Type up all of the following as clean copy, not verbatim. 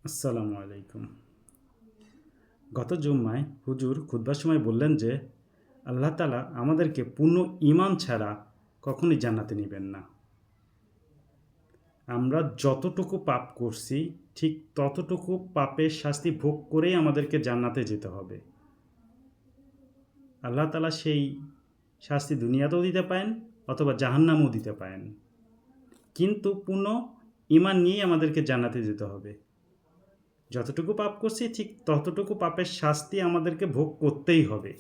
আসসালামু আলাইকুম। গত জুম্মায় হুজুর খুতবার সময় বললেন যে আল্লাহ তাআলা আমাদেরকে পূর্ণ ঈমান ছাড়া কখনোই জান্নাতে নিবেন না। আমরা যতটুকু পাপ করছি ঠিক ততটুকু পাপের শাস্তি ভোগ করেই আমাদেরকে জান্নাতে যেতে হবে। আল্লাহ তাআলা সেই শাস্তি দুনিয়াতেও দিতে পারেন অথবা জাহান্নামেও দিতে পারেন। কিন্তু পূর্ণ ঈমান নিয়েই আমাদেরকে জান্নাতে যেতে হবে। যতটুকু পাপ করছি ঠিক ততটুকু পাপের শাস্তি আমাদেরকে ভোগ করতেই হবে।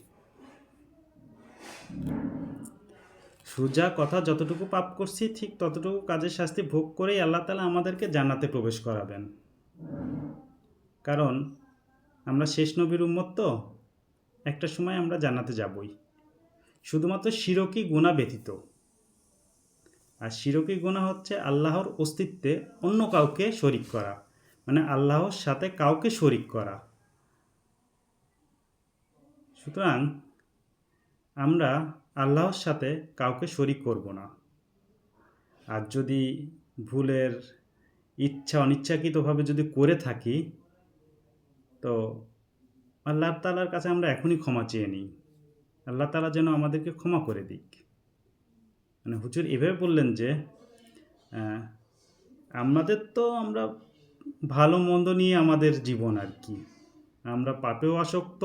সোজা কথা, যতটুকু পাপ করছি ঠিক ততটুকু কাজের শাস্তি ভোগ করেই আল্লাহ তাআলা আমাদেরকে জান্নাতে প্রবেশ করাবেন। কারণ আমরা শেষ নবীর উম্মত, তো একটা সময় আমরা জান্নাতে যাবই, শুধুমাত্র শিরকি গুনাহ ব্যতীত। আর শিরকি গুনাহ হচ্ছে আল্লাহর অস্তিত্বে অন্য কাউকে শরিক করা, মানে আল্লাহর সাথে কাউকে শরিক করা। সুতরাং আমরা আল্লাহর সাথে কাউকে শরিক করব না। আর যদি ভুলের ইচ্ছা অনিচ্ছাকৃতভাবে যদি করে থাকি, তো আল্লাহ তাআলার কাছে আমরা এখনই ক্ষমা চেয়ে নিই। আল্লাহ তাআলা যেন আমাদেরকে ক্ষমা করে দিক। মানে হুজুর এভাবে বললেন যে আমরা ভালো মন্দ নিয়ে আমাদের জীবন আর কি। আমরা পাপেও আসক্ত,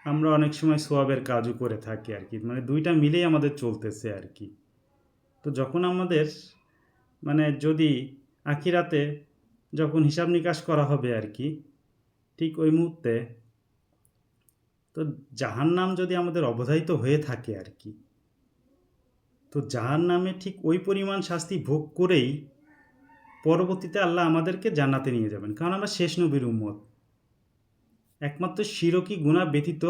আমরা অনেক সময় সওয়াবের কাজও করে থাকি আর কি। মানে দুইটা মিলেই আমাদের চলতেছে আর কি। তো যখন আমাদের যদি আখিরাতে যখন হিসাব নিকাশ করা হবে আর কি, ঠিক ওই মুহূর্তে তো জাহান্নাম যদি আমাদের অবধারিত হয়ে থাকে আর কি, তো জাহান্নামে ঠিক ওই পরিমাণ শাস্তি ভোগ করেই পরবর্তীতে আল্লাহ আমাদেরকে জান্নাতে নিয়ে যাবেন। কারণ আমরা শেষ নবীর উম্মত। একমাত্র শিরকি গুনাহ ব্যতীত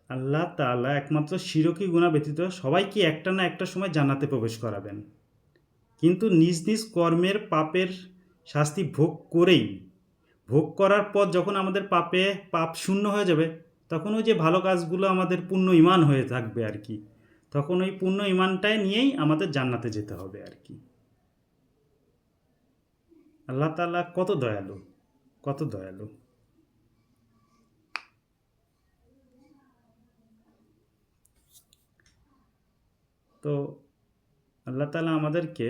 আল্লাহ তাআলা একমাত্র শিরকি গুনাহ ব্যতীত সবাইকে একটা না একটা সময় জান্নাতে প্রবেশ করাবেন। কিন্তু নিজ নিজ কর্মের পাপের শাস্তি ভোগ করার পর যখন আমাদের পাপ শূন্য হয়ে যাবে, তখন ওই যে ভালো কাজগুলো আমাদের পূর্ণ ঈমান হয়ে থাকবে আর কি। তখন ওই পূর্ণ ঈমানটাই নিয়েই আমাদের জান্নাতে যেতে হবে আর কি। আল্লাহ তাআলা কত দয়ালু, কত দয়ালু। তো আল্লাহ তাআলা আমাদেরকে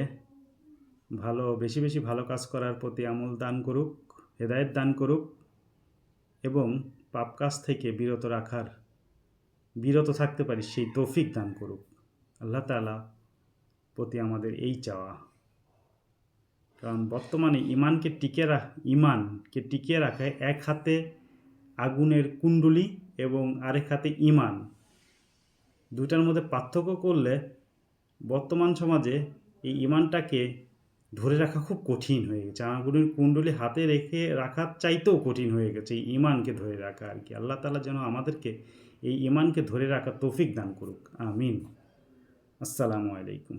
বেশি বেশি ভালো কাজ করার প্রতি আমল দান করুক, হেদায়েত দান করুক, এবং পাপ কাজ থেকে বিরত থাকতে পারি সেই তৌফিক দান করুক। আল্লাহ তাআলা প্রতি আমাদের এই চাওয়া। কারণ বর্তমানে ইমানকে টিকিয়ে রাখায় এক হাতে আগুনের কুণ্ডুলি এবং আরেক হাতে ঈমান, দুটার মধ্যে পার্থক্য করলে বর্তমান সমাজে এই ঈমানটাকে ধরে রাখা খুব কঠিন হয়ে গেছে। আগুনের কুণ্ডুলি হাতে রাখার চাইতেও কঠিন হয়ে গেছে এই ঈমানকে ধরে রাখা আর কি। আল্লাহ তাআলা যেন আমাদেরকে এই ঈমানকে ধরে রাখার তৌফিক দান করুক। আমিন। আসসালামু আলাইকুম।